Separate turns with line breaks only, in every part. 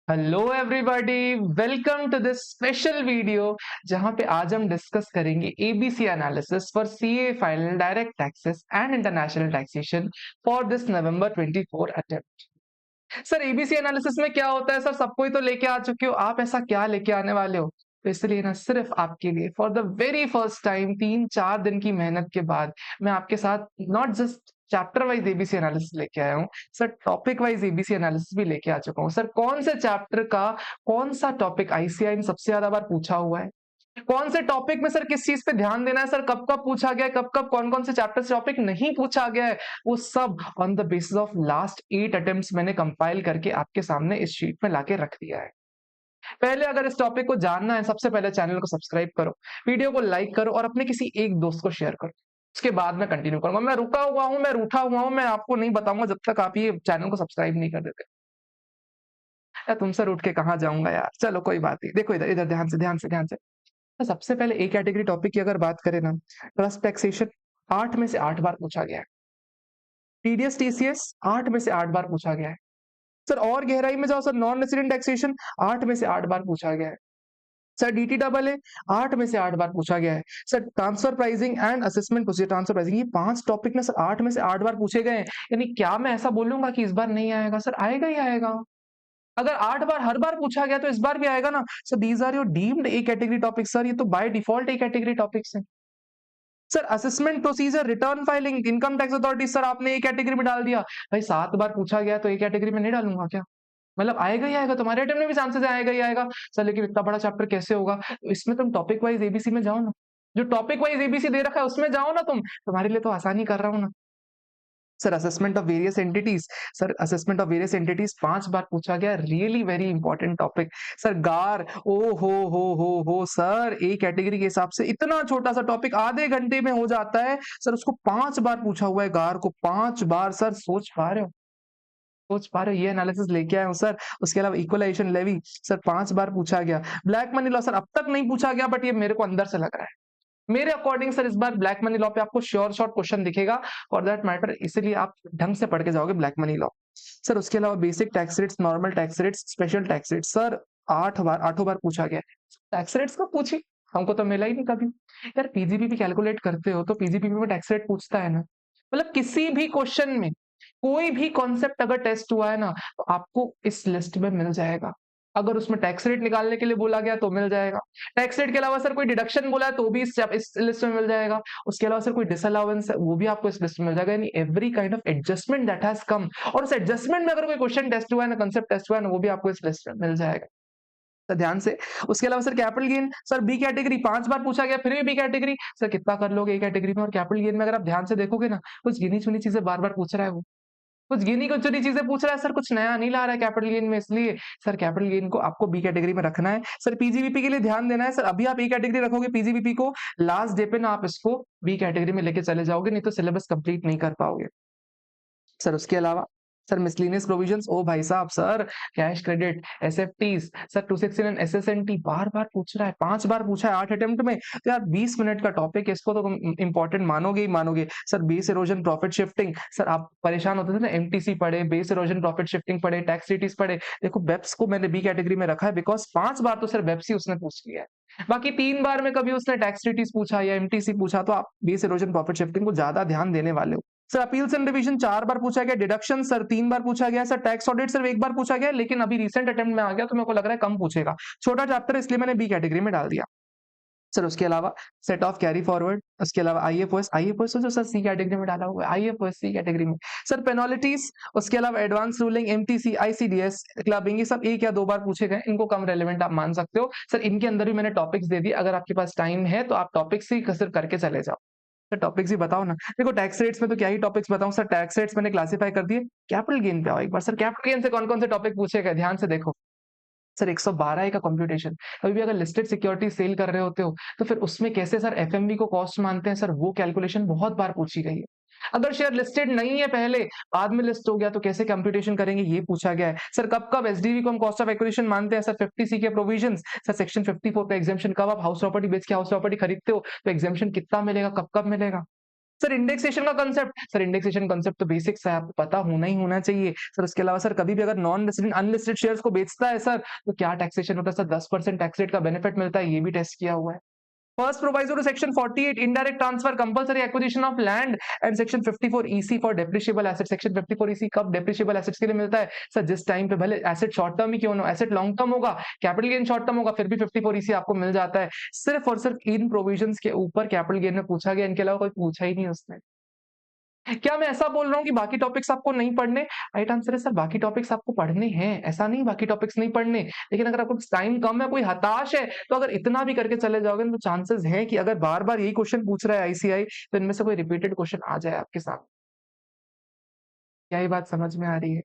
Hello everybody, welcome to this special video जहां पे आज हम डिस्कस करेंगे ABC analysis for CA final direct taxes and international taxation for this November 24 attempt. Sir ABC analysis में क्या होता है? सर सबको ही तो लेके आ चुके हो, आप ऐसा क्या लेके आने वाले हो? तो इसलिए ना सिर्फ आपके लिए for the very first time 3-4 दिन की मेहनत के बाद मैं आपके साथ not just chapter wise ABC analysis लेके आया हूँ, sir topic wise ABC analysis भी लेके आ चुका हूँ। सर कौन से चैप्टर का कौन सा टॉपिक आईसीआई ने सबसे ज्यादा बार पूछा हुआ है, कौन से टॉपिक में सर किस चीज पे ध्यान देना है, सर कब कब पूछा गया है, कब कब कौन कौन से चैप्टर से टॉपिक नहीं पूछा गया है, वो सब on the basis of last 8 attempts मैंने कंपाइल करके आपके सामने इस शीट में लाके रख दिया है। पहले अगर इस टॉपिक को जानना है, सबसे पहले चैनल को सब्सक्राइब करो, वीडियो को लाइक करो और अपने किसी एक दोस्त को शेयर करो। उसके बाद मैं कंटिन्यू करूंगा। मैं रुका हुआ हूं, मैं रूठा हुआ हूं, मैं आपको नहीं बताऊंगा जब तक आप ये चैनल को सब्सक्राइब नहीं कर देते। यार तुमसे रूठ के कहाँ जाऊंगा यार, चलो कोई बात नहीं। देखो इधर इधर, ध्यान से ध्यान से ध्यान से। तो सबसे पहले ए कैटेगरी टॉपिक की अगर बात करें ना, ट्रस्ट टैक्सेशन 8 में से 8 बार पूछा गया है। टीडीएस टीसीएस 8 में से 8 बार पूछा गया है। सर और गहराई में जाओ, सर नॉन रेसिडेंट टैक्सेशन 8 में से 8 बार पूछा गया है। सर डीटी डबल ए 8 में से 8 बार पूछा गया है। Sir transfer pricing and assessment procedure, transfer pricing, ये 5 टॉपिक ना सर 8 में से 8 बार पूछे गए हैं। यानी क्या मैं ऐसा बोलूंगा कि इस बार नहीं आएगा? सर आएगा ही आएगा। अगर 8 बार हर बार पूछा गया तो इस बार भी आएगा ना sir. These are your deemed A category topic sir, ये तो by default A category topics है। Sir assessment procedure, return filing, income tax authority, sir आपने ए कैटेगरी में डाल दिया। भाई 7 बार पूछा गया तो ए कैटेगरी में नहीं डालूंगा क्या? मतलब आएगा ही आएगा, तुम्हारे अटेम्प्ट में भी चांसेस आएगा ही आएगा। सर लेकिन इतना बड़ा चैप्टर कैसे होगा? तो इसमें तुम टॉपिक वाइज एबीसी में जाओ ना, जो टॉपिक वाइज एबीसी दे रखा है उसमें जाओ ना तुम, तुम्हारे लिए तो आसानी कर रहा हूँ ना। Sir assessment of various entities, sir assessment of various entities 5 बार पूछा गया, really very important topic. Sir गार, ओ हो सर, ए कैटेगरी के हिसाब से इतना छोटा सा टॉपिक आधे घंटे में हो जाता है। सर उसको 5 बार पूछा हुआ है, गार को 5 बार। सर सोच पा रहे हो? सोच पा रहे हो? ये एनालिसिस लेके आए हूं सर। उसके अलावा इक्वलाइजेशन लेवी सर 5 बार पूछा गया। ब्लैक मनी लॉ सर अब तक नहीं पूछा गया, बट ये मेरे को अंदर से लग रहा है। मेरे अकॉर्डिंग सर इस बार ब्लैक मनी लॉ पे आपको श्योर शॉर्ट क्वेश्चन दिखेगा, फॉर दैट मैटर, इसीलिए आप ढंग से पढ़ के जाओगे ब्लैक मनी लॉ। सर उसके अलावा basic tax rates, normal tax rates, special tax rates, sir 8 बार, 8 बार पूछा गया। टैक्स रेट्स को पूछी, हमको तो मिला ही नहीं कभी। यार पीजीबीपी कैलकुलेट करते हो तो पीजीबीपी में टैक्स रेट पूछता है ना। मतलब किसी भी क्वेश्चन में कोई भी कॉन्सेप्ट अगर टेस्ट हुआ है ना तो आपको इस लिस्ट में मिल जाएगा। अगर उसमें टैक्स रेट निकालने के लिए बोला गया तो मिल जाएगा। टैक्स रेट के अलावा सर कोई डिडक्शन बोला है तो भी इस लिस्ट में मिल जाएगा। उसके अलावा सर कोई डिसअलाउंस है वो भी आपको इस लिस्ट में मिल जाएगा। यानी every kind of adjustment that has come, और उस एडजस्टमेंट में अगर कोई क्वेश्चन टेस्ट हुआ है ना, कंसेप्ट टेस्ट हुआ है ना, वो भी आपको इस लिस्ट में मिल जाएगा। तो ध्यान से। उसके अलावा sir capital gain, sir B category 5 बार पूछा गया, फिर भी बी कैटेगरी। सर कितना कर लोगे ए कैटेगरी में? और कैपिटल गेन में अगर आप ध्यान से देखोगे ना, कुछ गिनी चुनी चीजें बार बार पूछ रहा है वो, कुछ गिनी कुछ चुनी चीजें पूछ रहा है सर, कुछ नया नहीं ला रहा है कैपिटल गेन में। इसलिए सर कैपिटल गेन को आपको बी कैटेगरी में रखना है। सर पीजीबीपी के लिए ध्यान देना है। सर अभी आप ए कैटेगरी रखोगे पीजीबीपी को, लास्ट डे पे ना आप इसको बी कैटेगरी में लेके चले जाओगे, नहीं तो सिलेबस कंप्लीट नहीं कर पाओगे। सर उसके अलावा सर मिसलेनियस प्रोविजंस, ओ भाई साहब, सर कैश क्रेडिट, एसएफटीज, सर 269 एसएसएनटी बार बार पूछ रहा है, 5 बार पूछा है 8 अटेम्प्ट में। तो यार 20 मिनट का टॉपिक है, इसको तो तुम इंपॉर्टेंट मानोगे ही मानोगे। Sir base erosion profit shifting, sir आप परेशान होते थे ना, एमटीसी पढ़े, बेस इरोजन प्रॉफिट शिफ्टिंग पढ़े, टैक्स ट्रीटीज पढ़े। देखो बेप्स को मैंने बी कैटेगरी में रखा है बिकॉज 5 बार तो सर बेप्स ही उसने पूछ लिया है। बाकी 3 बार में कभी उसने टैक्स ट्रीटीज पूछा या एमटीसी पूछा तो आप बेस इरोजन प्रॉफिट शिफ्टिंग को ज्यादा ध्यान देने वाले हो। सर अपील्स एंड रिवीजन 4 बार पूछा गया, डिडक्शन सर 3 बार पूछा गया, सर टैक्स ऑडिट सर 1 बार पूछा गया, लेकिन अभी रिसेंट अटेम्प्ट में आ गया तो मेरे को लग रहा है कम पूछेगा। छोटा चैप्टर इसलिए मैंने बी कैटेगरी में डाल दिया। सर उसके अलावा सेट ऑफ कैरी फॉरवर्ड, उसके अलावा आईएफओएस, आईएफओएस जो सर सी कैटेगरी में डाला हुआ है, आईएफओएस सी कैटेगरी में। सर पेनल्टीज, उसके अलावा advance ruling, MTC, ICDS, clubbing, ये सब 1 या 2 बार पूछे गए, इनको कम रेलेवेंट आप मान सकते हो। सर इनके अंदर भी मैंने टॉपिक्स दे दिए, अगर आपके पास टाइम है तो आप टॉपिक्स ही सिर्फ करके चले जाओ। सर टॉपिक्स ही बताओ ना। देखो टैक्स रेट्स में तो क्या ही टॉपिक्स बताऊं सर, टैक्स रेट्स मैंने क्लासिफाई कर दिए। कैपिटल गेन पे आओ एक बार। सर कैपिटल गेन से कौन कौन से टॉपिक पूछे गए, ध्यान से देखो। सर 112 का कंप्यूटेशन, कभी भी अगर लिस्टेड सिक्योरिटी सेल कर रहे होते हो तो फिर उसमें कैसे सर एफएमवी को कॉस्ट मानते हैं, सर वो कैलकुलेशन बहुत बार पूछी गई है। अगर शेयर लिस्टेड नहीं है पहले, बाद में लिस्ट हो गया तो कैसे कंप्यूटेशन करेंगे, ये पूछा गया है। सर कब कब एसडीवी को हम कॉस्ट ऑफ एक्विजिशन मानते हैं, सर 50C के प्रोविजंस, सर सेक्शन 54 का एग्जाम्पशन, कब आप हाउस प्रॉपर्टी बेच के हाउस प्रॉपर्टी खरीदते हो तो एग्जाम्पशन कितना मिलेगा, कब कब मिलेगा। सर इंडेक्सेशन का कंसेप्ट, सर इंडेक्सेशन कंसेप्ट तो बेसिक्स है, आपको पता होना ही होना चाहिए। सर उसके अलावा सर कभी भी अगर नॉन रेसिडेंट अनलिस्टेड शेयर्स को बेचता है सर, तो क्या टैक्सेशन होता है सर, 10% टैक्स रेट का बेनिफिट मिलता है, ये भी टेस्ट किया हुआ है। First proviso to section 48 indirect transfer compulsory acquisition of land and section 54 EC for depreciable assets। section 54 EC कब depreciable assets के लिए मिलता है सर, जिस टाइम पे भले एसेट शॉर्ट टर्म ही क्यों ना, एसेट लॉन्ग टर्म होगा, कैपिटल गेन शॉर्ट टर्म होगा, फिर भी 54 EC आपको मिल जाता है। सिर्फ और सिर्फ इन प्रोविजंस के ऊपर कैपिटल गेन में पूछा गया, इनके अलावा कोई पूछा ही नहीं उसने। क्या मैं ऐसा बोल रहा हूँ कि बाकी टॉपिक्स आपको नहीं पढ़ने? राइट आंसर है सर, बाकी टॉपिक्स आपको पढ़ने हैं, ऐसा नहीं बाकी टॉपिक्स नहीं पढ़ने, लेकिन अगर आपको टाइम कम है, कोई हताश है, तो अगर इतना भी करके चले जाओगे तो चांसेस है कि अगर बार बार यही क्वेश्चन पूछ रहा है आईसीआई, तो इनमें से कोई रिपीटेड क्वेश्चन आ जाए आपके सामने। क्या ये बात समझ में आ रही है?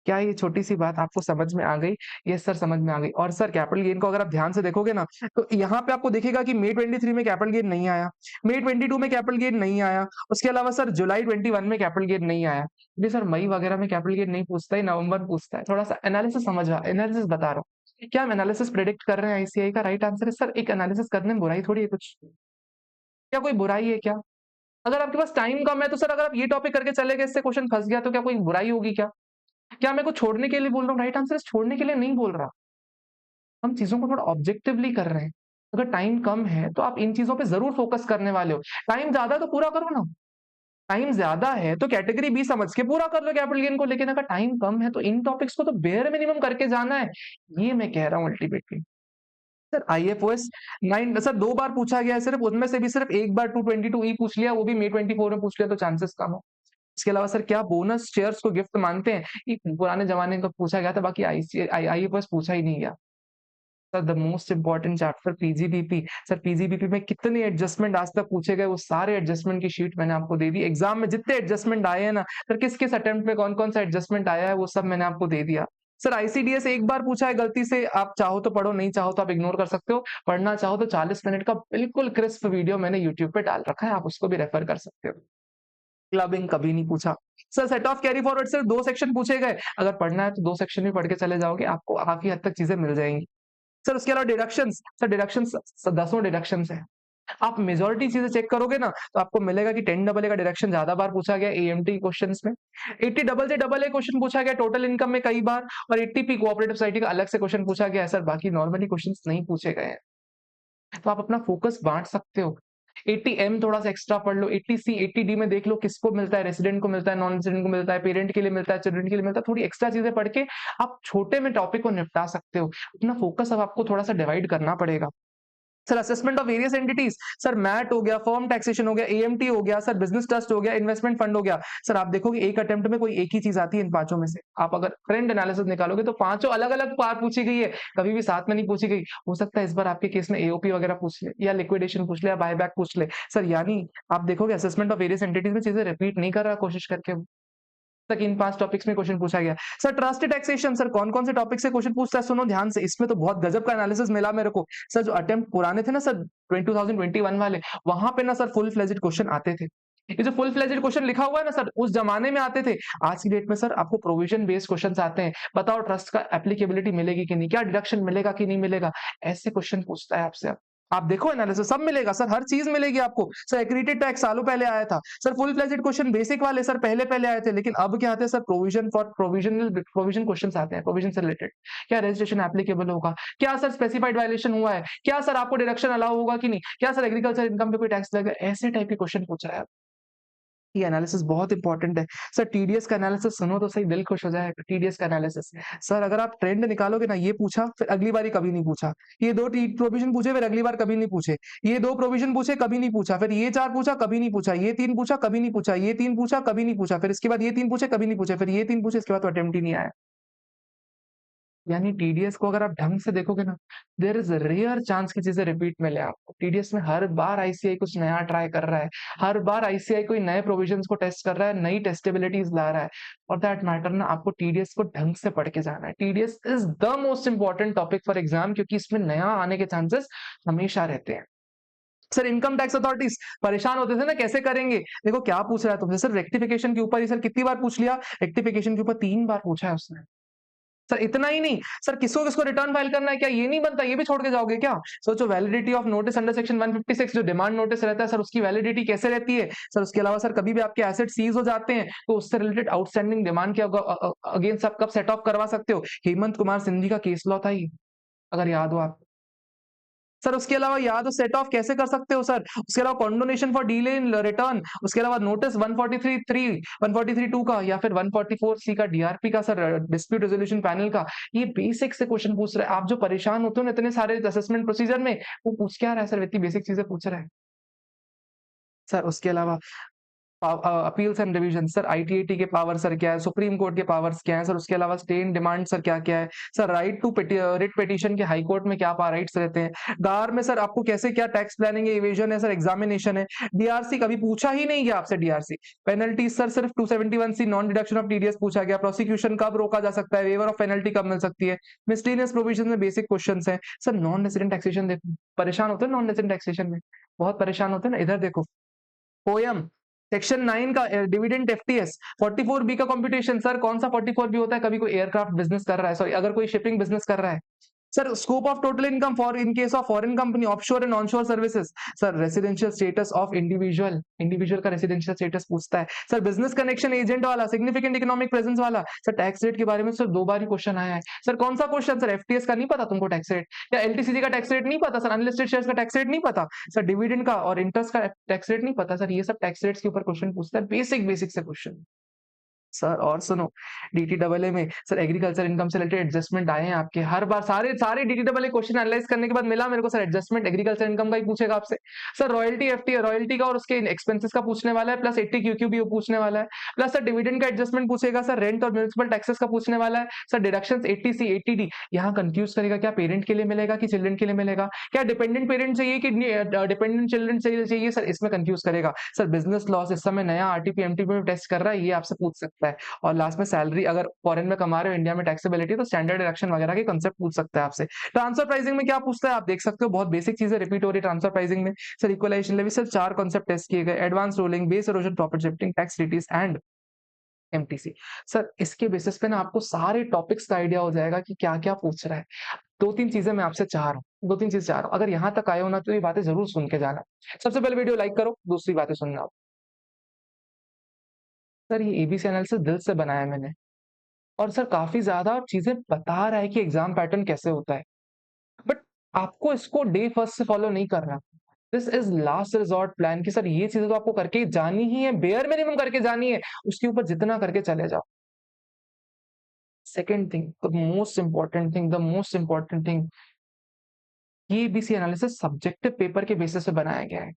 क्या ये छोटी सी बात आपको समझ में आ गई? यस सर, समझ में आ गई। और सर कैपिटल गेन को अगर आप ध्यान से देखोगे ना, तो यहाँ पे आपको दिखेगा कि मई 23 में कैपिटल गेन नहीं आया, मई 22 में कैपिटल गेन नहीं आया, उसके अलावा सर जुलाई 21 में कैपिटल गेन नहीं आया। जी सर, मई वगैरह में कैपिटल गेन नहीं पूछता है, नवंबर में पूछता है। थोड़ा सा एनालिसिस एनालिसिस बता रहा हूँ। क्या हम एनालिसिस प्रेडिक्ट कर रहे हैं आईसीआई का? राइट आंसर है सर, एक एनालिसिस करने में बुराई थोड़ी है कुछ। क्या कोई बुराई है क्या? अगर आपके पास टाइम कम है तो सर अगर आप ये टॉपिक करके चले गए, इससे क्वेश्चन फंस गया, तो क्या कोई बुराई होगी क्या? क्या मैं को छोड़ने के लिए बोल रहा हूँ? राइट आंसर छोड़ने के लिए नहीं बोल रहा, हम चीजों को थोड़ा ऑब्जेक्टिवली कर रहे हैं। अगर टाइम कम है तो आप इन चीजों पे जरूर फोकस करने वाले हो, टाइम ज्यादा तो पूरा करो ना। टाइम ज्यादा है तो कैटेगरी बी समझ के पूरा कर लो कैपिटल गेन को, लेकिन अगर टाइम कम है तो इन टॉपिक्स को तो बेयर मिनिमम करके जाना है, ये मैं कह रहा हूँ अल्टीमेटली। सर आईएफओएस 9 सर 2 बार पूछा गया है सिर्फ, उनमें से भी सिर्फ एक बार 222 ई पूछ लिया, वो भी मई 24 में पूछ लिया, तो चांसेस कम हो। इसके अलावा सर क्या बोनस शेयर्स को गिफ्ट मानते हैं? ये पुराने जमाने का पूछा गया था, बाकी आईएफएस पूछा ही नहीं गया। Sir the most important chapter PGBP, sir PGBP में कितने एडजस्टमेंट आज तक पूछे गए, वो सारे एडजस्टमेंट की शीट मैंने आपको दे दी। एग्जाम में जितने एडजस्टमेंट आए हैं ना सर, किस किस अटेम्प्ट में कौन कौन सा एडजस्टमेंट आया है, वो सब मैंने आपको दे दिया। सर आईसीडीएस एक बार पूछा है गलती से, आप चाहो तो पढ़ो, नहीं चाहो तो आप इग्नोर कर सकते हो। पढ़ना चाहो तो 40 मिनट का बिल्कुल क्रिस्प वीडियो मैंने यूट्यूब पे डाल रखा है, आप उसको भी रेफर कर सकते हो। क्लबिंग कभी नहीं पूछा। Sir set of carry forward सिर्फ 2 सेक्शन पूछे गए, अगर पढ़ना है तो 2 सेक्शन भी पढ़ के चले जाओगे, आपको काफी हद तक चीजें मिल जाएंगी। सर उसके अलावा डिडक्शंस, सर डिडक्शंस 10 डिडक्शंस है। आप मेजॉरिटी चीजें चेक करोगे ना, तो आपको मिलेगा कि 10 डबल ए का डिडक्शन ज्यादा बार पूछा गया एएमटी क्वेश्चंस में, 80 डबल से डबल ए क्वेश्चन पूछा गया टोटल इनकम में कई बार, और 80 पी कोऑपरेटिव सोसाइटी का अलग से क्वेश्चन पूछा गया है। सर बाकी नॉर्मली क्वेश्चंस नहीं पूछे गए हैं, तो आप अपना फोकस बांट सकते हो। 80M थोड़ा सा एक्स्ट्रा पढ़ लो, 80C 80D में देख लो किसको मिलता है, रेसिडेंट को मिलता है, नॉन रेसिडेंट को मिलता है, पेरेंट के लिए मिलता है, चिल्ड्रन के लिए मिलता है। थोड़ी एक्स्ट्रा चीजें पढ़ के आप छोटे में टॉपिक को निपटा सकते हो। अपना फोकस अब आपको थोड़ा सा डिवाइड करना पड़ेगा। Sir assessment of various entities, sir MAT हो गया, फर्म टैक्सेशन हो गया, एएमटी हो गया, सर बिजनेस ट्रस्ट हो गया, इन्वेस्टमेंट फंड हो गया। सर आप देखोगे एक अटेम्प्ट में कोई एक ही चीज आती है इन पांचों में से, आप अगर ट्रेंड एनालिसिस निकालोगे तो पांचों अलग अलग बार पूछी गई है, कभी भी साथ में नहीं पूछी गई। हो सकता है इस बार आपके केस में एओपी वगैरह पूछ ले, या लिक्विडेशन पूछ ले, या बायबैक पूछ ले। सर यानी आप देखोगे असेसमेंट ऑफ वेरियस एंटिटीज में चीजें रिपीट नहीं कर रहा, कोशिश करके तक इन 5 टॉपिक्स में क्वेश्चन पूछा गया। सर ट्रस्ट टैक्सेशन, सर कौन कौन से टॉपिक से क्वेश्चन पूछता है, सुनो ध्यान से, इसमें तो बहुत गजब का एनालिसिस मिला मेरे को। सर जो अटेम्प्ट पुराने थे ना सर 2021 वाले, वहां पे ना सर फुल फ्लेजेड क्वेश्चन आते थे। ये जो फुल फ्लेजेड क्वेश्चन लिखा हुआ है ना सर, उस जमाने में आते थे। आज की डेट में सर आपको प्रोविजन बेस्ड क्वेश्चंस आते हैं, बताओ ट्रस्ट का एप्लीकेबिलिटी मिलेगी कि नहीं, क्या डिडक्शन मिलेगा कि नहीं मिलेगा, ऐसे क्वेश्चन पूछता है आपसे। आप देखो एनालिसिस सब मिलेगा सर, हर चीज मिलेगी आपको। सर एक्रीटेड टैक्स सालों पहले आया था। Sir full fledged question basic वाले सर पहले पहले आए थे, लेकिन अब क्या आते हैं सर, प्रोविजन क्वेश्चन आते हैं, प्रोविजन से रिलेटेड। क्या रजिस्ट्रेशन एप्लीकेबल होगा, क्या सर स्पेसिफाइड वायलेशन हुआ है, क्या सर आपको डिडक्शन अलाउ होगा कि नहीं, क्या सर एग्रीकल्चर इनकम पे कोई टैक्स लगेगा, ऐसे टाइप के क्वेश्चन पूछ रहा है। ये एनालिसिस बहुत इंपॉर्टेंट है। सर टीडीएस का एनालिसिस सुनो तो सही, दिल खुश हो जाएगा। टीडीएस का एनालिसिस सर अगर आप ट्रेंड निकालोगे ना, ये पूछा फिर अगली बार कभी नहीं पूछा, ये 2 प्रोविजन पूछे फिर अगली बार कभी नहीं पूछे, ये 2 प्रोविजन पूछे कभी नहीं पूछा, फिर ये 4 पूछा कभी नहीं पूछा, ये 3 पूछा कभी नहीं पूछा, ये 3 पूछा कभी नहीं पूछा, फिर इसके बाद ये 3 पूछे कभी नहीं पूछे, फिर ये 3 पूछे, इसके बाद तो अटेम्प्ट ही नहीं आया। यानी टीडीएस को अगर आप ढंग से देखोगे ना, देयर इज रेयर चांस की चीजें रिपीट मिले आपको। टीडीएस में हर बार आईसीआई कुछ नया ट्राई कर रहा है, हर बार आईसीआई कोई नए प्रोविजंस को टेस्ट कर रहा है, नई टेस्टेबिलिटीज ला रहा है। और दैट मैटर ना, आपको टीडीएस को ढंग से पढ़ के जाना है। TDS is the most important topic for exam, क्योंकि इसमें नया आने के चांसेस हमेशा रहते हैं। सर इनकम टैक्स अथॉरिटीज परेशान होते थे ना, कैसे करेंगे, देखो क्या पूछ रहा है तुमसे। सर रेक्टिफिकेशन के ऊपर ही सर कितनी बार पूछ लिया, रेक्टिफिकेशन के ऊपर 3 बार पूछा है उसने। सर इतना ही नहीं, सर किसको किसको रिटर्न फाइल करना है, क्या ये नहीं बनता, ये भी छोड़ के जाओगे क्या? सोचो validity of notice under section 156 जो डिमांड नोटिस रहता है सर, उसकी वैलिडिटी कैसे रहती है सर? उसके अलावा सर कभी भी आपके एसेट सीज हो जाते हैं तो उससे रिलेटेड आउटस्टैंडिंग डिमांड के अगेंस्ट आप कब सेट ऑफ करवा सकते हो? हेमंत कुमार सिंघवी का केस लॉ था ये, अगर याद हो आप। सर उसके अलावा याद हो सेट ऑफ कैसे कर सकते हो सर? उसके अलावा कॉन्डोनेशन फॉर डीले इन रिटर्न, उसके अलावा नोटिस 143(3), 143(2) का या फिर 144(c) का डीआरपी का सर, डिस्प्यूट रेजोल्यूशन पैनल का। ये बेसिक से क्वेश्चन पूछ रहे हैं। आप जो परेशान होते हो ना इतने सारे असेसमेंट प्रोसीजर में, वो पूछ क्या रहा है सर? इतनी बेसिक चीजें पूछ रहा है सर। उसके अलावा appeals and revision sir, ITAT के पावर सर क्या है, सुप्रीम कोर्ट के पावर्स क्या है सर? उसके अलावा स्टे इन डिमांड सर क्या क्या है sir? Right to writ petition के हाई कोर्ट में क्या राइट्स रहते हैं? दार में सर आपको कैसे क्या टैक्स प्लानिंग है, इवेजन है सर, एग्जामिनेशन है। डीआरसी कभी पूछा ही नहीं गया आपसे। डीआरसी पेनल्टी सर सिर्फ 271(c) non deduction of TDS पूछा गया। प्रोसिक्यूशन कब रोका जा सकता है, वेवर ऑफ पेनल्टी कब मिल सकती है, मिसलेनियस प्रोविजन में बेसिक क्वेश्चन है सर। नॉन रेसिडेंट टैक्सेशन देखो, परेशान होते हैं नॉन रेसिडेंट टैक्सेशन में, बहुत परेशान होते हैं ना। इधर देखो पोयम सेक्शन 9 का डिविडेंड एफटीएस 44 बी का कंप्यूटेशन सर, कौन सा 44 बी होता है? कभी कोई एयरक्राफ्ट बिजनेस कर रहा है, सॉरी अगर कोई शिपिंग बिजनेस कर रहा है sir. Scope of total income for in case of foreign company offshore and onshore services sir. Residential status of individual, individual का रेसिडेंशियल स्टेटस पूछता है सर। बिजनेस कनेक्शन एजेंट वाला, सिग्निफिकेंट इकोनॉमिक प्रेजेंस वाला sir. Tax rate के बारे में sir 2 बार ही question आया है सर। कौन सा क्वेश्चन सर? एफटीएस का नहीं पता तुमको टैक्स रेट, या एलटीसीजी का टैक्स रेट नहीं पता सर? अनलिस्टेड शेयर्स का टैक्स रेट नहीं पता सर? डिविडेंड का और इंटरेस्ट का टैक्स रेट नहीं पता सर? ये सब टैक्स रेट्स के ऊपर क्वेश्चन पूछता है, बेसिक बेसिक से क्वेश्चन सर। और सुनो डीटीडबलए में सर एग्रीकल्चर इनकम से रिलेटेड एडजस्टमेंट आए हैं आपके हर बार। सारे सारे डीटीडबलए क्वेश्चन एनालाइज करने के बाद मिला मेरे को सर, एडजस्टमेंट एग्रीकल्चर इनकम का ही पूछेगा आपसे सर। रॉयल्टी एफटी रॉयल्टी का और उसके एक्सपेंसेस का पूछने वाला है, प्लस 80 क्यूक्यू भी पूछने वाला है, प्लस सर डिविडेंड का एडजस्टमेंट पूछेगा सर। रेंट और म्यूनिसिपल टैक्सेस का पूछने वाला है सर। डिडक्शन 80C 80D यहाँ कंफ्यूज करेगा, क्या पेरेंट के लिए मिलेगा कि चिल्ड्रन के लिए मिलेगा? क्या डिपेंडेंट पेरेंट चाहिए कि डिपेंडेंट चिल्ड्रन चाहिए सर? इसमें कंफ्यूज करेगा सर। बिजनेस लॉस इस समय नया आरटीपी एमटीपी में टेस्ट कर रहा है, ये आपसे पूछ सकता है। और लास्ट में सैलरी अगर फॉरेन में कमा रहे हो, इंडिया में टैक्सेबिलिटी, तो स्टैंडर्ड डिडक्शन वगैरह के कंसेप्ट पूछ सकता है आपसे। ट्रांसफर प्राइसिंग में क्या पूछता है आप देख सकते हो, बहुत बेसिक चीजें रिपीट हो रही है ट्रांसफर प्राइसिंग में sir. Equalisation levy sir 4 concept test किए गए, advance ruling, base erosion, profit shifting, tax treaties and MTC sir. इसके बेसिस पे ना आपको सारे टॉपिक्स का आइडिया हो जाएगा कि क्या क्या पूछ रहा है। 2-3 चीजें मैं आपसे चाह रहा हूँ, 2-3 चीजें चाह रहा हूँ। अगर यहाँ तक आए हो ना तो ये बातें जरूर सुन के जाना। सबसे पहले वीडियो लाइक करो, दूसरी बातें सुनना। सर ये एबीसी एनालिसिस दिल से बनाया मैंने, और सर काफी ज्यादा चीजें बता रहा है कि एग्जाम पैटर्न कैसे होता है, बट आपको इसको डे फर्स्ट से फॉलो नहीं करना। This is last resort plan, कि सर ये चीजें तो आपको करके जानी ही है, बेयर मिनिमम करके जानी है, उसके ऊपर जितना करके चले जाओ। Second thing, the most important thing, the most important thing, ये बीसी एनालिसिस सब्जेक्टिव पेपर के बेसिस पे बनाया गया है।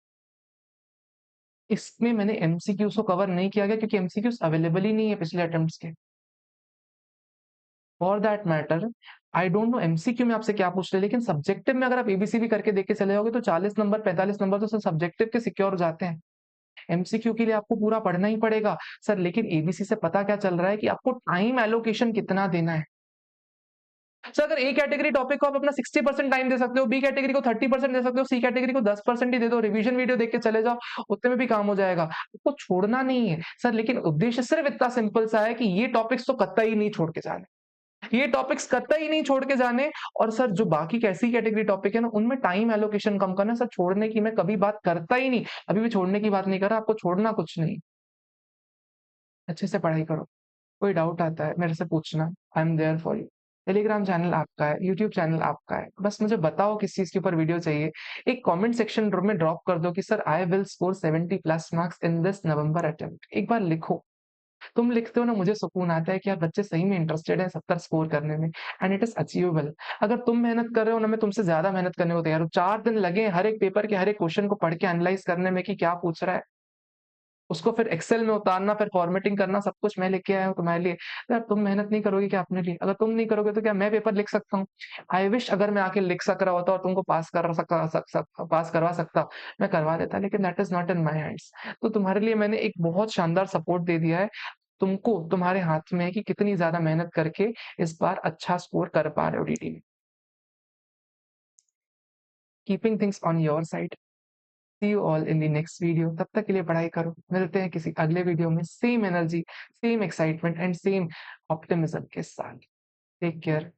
इसमें मैंने एमसीक्यूज को कवर नहीं किया गया क्योंकि एमसीक्यूज अवेलेबल ही नहीं है पिछले अटेम्प्ट्स के। For that matter I don't know MCQ में आपसे क्या पूछ रहे हैं, लेकिन सब्जेक्टिव में अगर आप एबीसी भी करके देख के चले जाओगे तो 40 नंबर 45 नंबर तो सर सब्जेक्टिव के सिक्योर हो जाते हैं। एमसीक्यू के लिए आपको पूरा पढ़ना ही पड़ेगा सर, लेकिन एबीसी से पता क्या चल रहा है कि आपको टाइम एलोकेशन कितना देना है सर। अगर ए कैटेगरी टॉपिक को आप अपना 60% टाइम दे सकते हो, बी कैटेगरी को 30% दे सकते हो, सी कैटेगरी को 10% ही दे दो, रिवीजन वीडियो देख के चले जाओ, उतने में भी काम हो जाएगा। आपको छोड़ना नहीं है सर, लेकिन उद्देश्य सिर्फ इतना सिंपल सा है कि ये टॉपिक्स तो कतई नहीं छोड़ के जाने, ये टॉपिक्स कतई नहीं छोड़ के जाने। और सर जो बाकी कैसी कैटेगरी टॉपिक है ना, उनमें टाइम एलोकेशन कम करना सर। छोड़ने की मैं कभी बात करता ही नहीं, अभी भी छोड़ने की बात नहीं कर रहा। आपको छोड़ना कुछ नहीं, अच्छे से पढ़ाई करो। कोई डाउट आता है मेरे से पूछना, I am there for you. Telegram channel आपका है, यूट्यूब चैनल आपका है, बस मुझे बताओ किस चीज के ऊपर वीडियो चाहिए। एक कमेंट सेक्शन में ड्रॉप कर दो कि sir I will score 70+ marks in this November attempt. एक बार लिखो, तुम लिखते हो ना, मुझे सुकून आता है कि यार बच्चे सही में इंटरेस्टेड है 70 स्कोर करने में, एंड इट इज अचीवेबल। अगर तुम मेहनत कर रहे हो ना, मैं तुमसे ज्यादा मेहनत करने को तैयार हूँ। 4 दिन लगे हर एक पेपर के हर एक क्वेश्चन को पढ़ के एनालाइज करने में कि क्या पूछ रहा है, उसको फिर एक्सेल में उतारना, फिर फॉर्मेटिंग करना, सब कुछ मैं लेके आया हूँ तुम्हारे लिए। यार तुम मेहनत नहीं करोगे क्या अपने लिए? अगर तुम नहीं करोगे तो क्या मैं पेपर लिख सकता हूँ? आई विश अगर मैं आके लिख सक रहा होता और तुमको पास करवा सकता, मैं करवा देता, लेकिन that is not in my hands. तो तुम्हारे लिए मैंने एक बहुत शानदार सपोर्ट दे दिया है। तुमको तुम्हारे हाथ में है कि कितनी ज्यादा मेहनत करके इस बार अच्छा स्कोर कर पा रहे हो डीटी में। Keeping things on your side. See you all in the next video. तब तक के लिए पढ़ाई करो, मिलते हैं किसी अगले वीडियो में same energy, same excitement and same optimism के साथ। Take care.